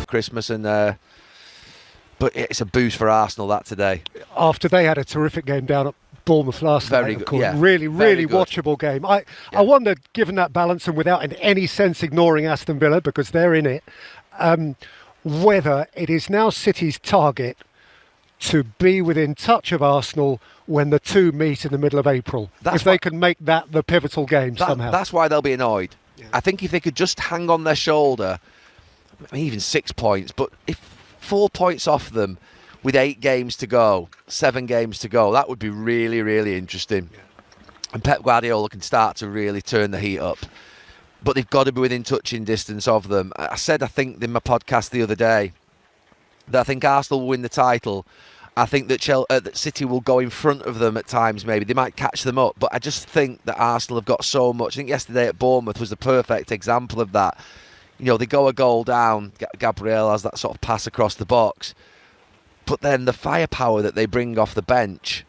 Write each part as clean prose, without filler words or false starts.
for Christmas, and but it's a boost for Arsenal that today. After they had a terrific game down at Bournemouth last night, Very of good, course. yeah. Really Very good. watchable game. I wonder, given that balance and without in any sense ignoring Aston Villa, because they're in it, whether it is now City's target to be within touch of Arsenal when the two meet in the middle of April. If they can make that the pivotal game somehow. That's why they'll be annoyed. Yeah. I think if they could just hang on their shoulder, I mean, even 6 points, but if 4 points off them with 8 games to go, 7 games to go, that would be really, really interesting. Yeah. And Pep Guardiola can start to really turn the heat up. But they've got to be within touching distance of them. I said, I think, in my podcast the other day, that I think Arsenal will win the title. I think that City will go in front of them at times, maybe. They might catch them up. But I just think that Arsenal have got so much. I think yesterday at Bournemouth was the perfect example of that. You know, they go a goal down. Gabriel has that sort of pass across the box. But then the firepower that they bring off the bench,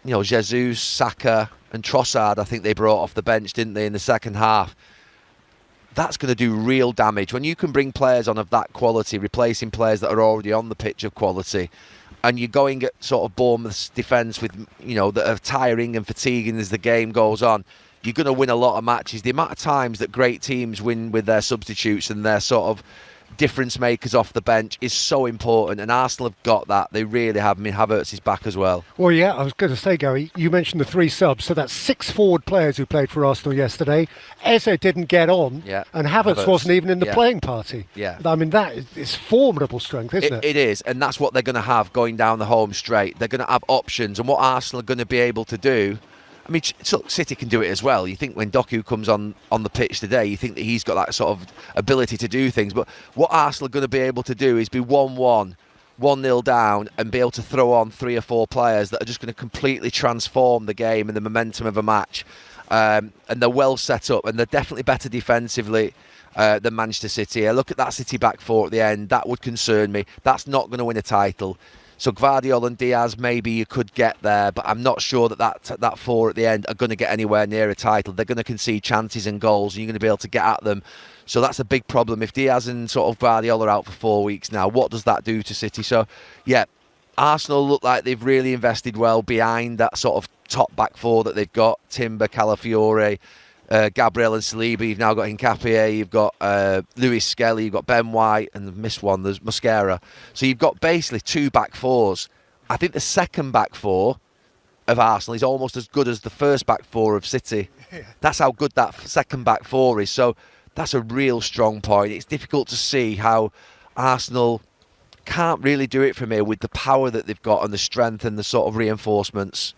Jesus, Saka and Trossard, I think they brought off the bench, didn't they, in the second half? That's going to do real damage. When you can bring players on of that quality, replacing players that are already on the pitch of quality, and you're going at sort of Bournemouth's defence with, that are tiring and fatiguing as the game goes on, you're going to win a lot of matches. The amount of times that great teams win with their substitutes and their sort of difference makers off the bench is so important, and Arsenal have got that. They really have. I mean, Havertz is back as well. Well, yeah, I was going to say, Gary, you mentioned the 3 subs, so that's 6 forward players who played for Arsenal yesterday. Eze didn't get on, and Havertz wasn't even in the playing party. Yeah. I mean, that is formidable strength, isn't it? It is, and that's what they're going to have going down the home straight. They're going to have options, and what Arsenal are going to be able to do, I mean, City can do it as well. You think when Doku comes on the pitch today, you think that he's got that sort of ability to do things. But what Arsenal are going to be able to do is be 1-1, 1-0 down, and be able to throw on 3 or 4 players that are just going to completely transform the game and the momentum of a match. And they're well set up, and they're definitely better defensively than Manchester City. I look at that City back 4 at the end. That would concern me. That's not going to win a title. So Gvardiol and Diaz, maybe you could get there, but I'm not sure that 4 at the end are going to get anywhere near a title. They're going to concede chances and goals, and you're going to be able to get at them. So that's a big problem. If Diaz and sort of Gvardiol are out for 4 weeks now, what does that do to City? So, yeah, Arsenal look like they've really invested well behind that sort of top back 4 that they've got. Timber, Calafiore, Gabriel and Saliba. You've now got Nketiah, you've got Lewis Skelly, you've got Ben White, and the missed one, there's Mosquera. So you've got basically 2 back 4s. I think the second back 4 of Arsenal is almost as good as the first back 4 of City. That's how good that second back 4 is. So that's a real strong point. It's difficult to see how Arsenal can't really do it from here with the power that they've got and the strength and the sort of reinforcements.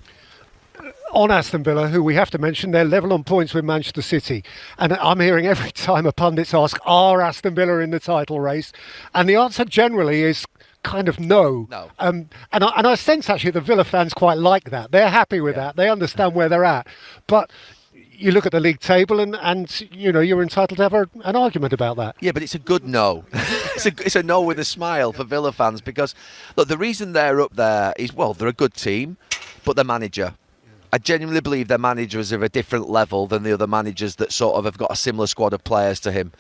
On Aston Villa, who we have to mention, they're level on points with Manchester City. And I'm hearing every time a pundits ask, are Aston Villa in the title race? And the answer generally is kind of no. And I sense actually the Villa fans quite like that. They're happy with that. They understand where they're at. But you look at the league table and you're entitled to have an argument about that. Yeah, but it's a good no. It's a no with a smile for Villa fans, because, look, the reason they're up there is, well, they're a good team, but their manager. I genuinely believe their manager is of a different level than the other managers that sort of have got a similar squad of players to him.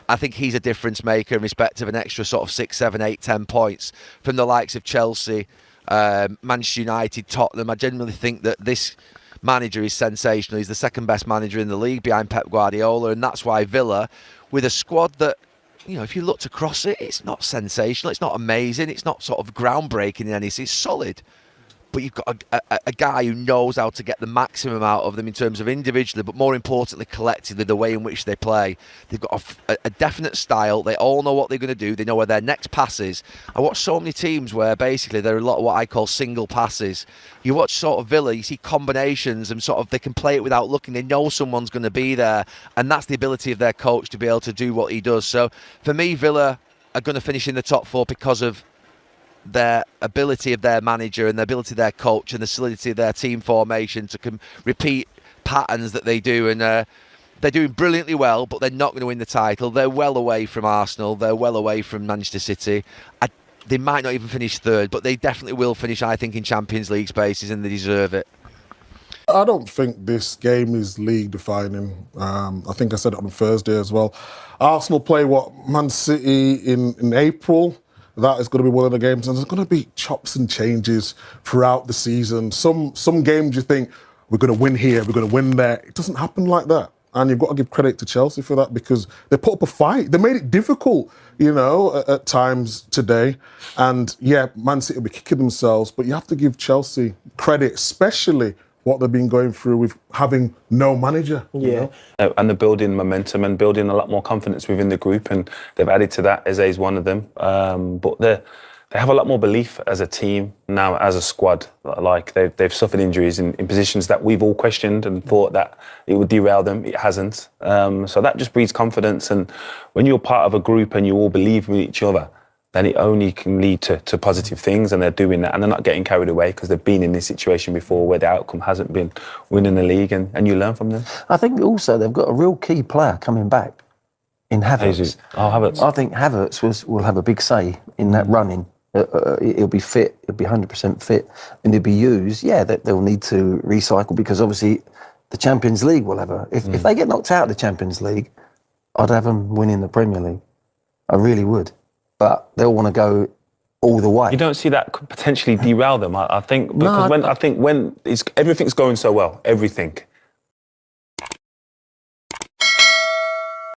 I think he's a difference maker in respect of an extra sort of 6, 7, 8, 10 points from the likes of Chelsea, Manchester United, Tottenham. I genuinely think that this manager is sensational. He's the second best manager in the league behind Pep Guardiola, and that's why Villa, with a squad that, if you looked across it, it's not sensational, it's not amazing, it's not sort of groundbreaking in any sense, it's solid. But you've got a guy who knows how to get the maximum out of them in terms of individually, but more importantly, collectively, the way in which they play. They've got a definite style. They all know what they're going to do. They know where their next pass is. I watch so many teams where basically there are a lot of what I call single passes. You watch sort of Villa, you see combinations and sort of they can play it without looking. They know someone's going to be there, and that's the ability of their coach to be able to do what he does. So for me, Villa are going to finish in the top 4 because of their ability of their manager and the ability of their coach and the solidity of their team formation to repeat patterns that they do. And they're doing brilliantly well, but they're not going to win the title. They're well away from Arsenal. They're well away from Manchester City. They might not even finish 3rd, but they definitely will finish, I think, in Champions League spaces, and they deserve it. I don't think this game is league defining. I think I said it on Thursday as well. Arsenal play Man City in April. That is going to be one of the games, and there's going to be chops and changes throughout the season. Some games you think we're going to win here, we're going to win there. It doesn't happen like that. And you've got to give credit to Chelsea for that, because they put up a fight. They made it difficult, at times today. And yeah, Man City will be kicking themselves, but you have to give Chelsea credit, especially what they've been going through with having no manager. Yeah. And they're building momentum and building a lot more confidence within the group, and they've added to that. Eze is one of them. But they have a lot more belief as a team now, as a squad. Like they've suffered injuries in positions that we've all questioned and thought that it would derail them. It hasn't. So that just breeds confidence. And when you're part of a group and you all believe in each other, then it only can lead to positive things, and they're doing that, and they're not getting carried away because they've been in this situation before where the outcome hasn't been winning the league, and you learn from them. I think also they've got a real key player coming back in Havertz. Havertz. I think Havertz will have a big say in that running. He'll be fit, he'll be 100% fit, and he'll be used. Yeah, they'll need to recycle, because obviously the Champions League will have if they get knocked out of the Champions League, I'd have them winning the Premier League. I really would. But they'll want to go all the way. You don't see that could potentially derail them, I think, because when everything's going so well, everything,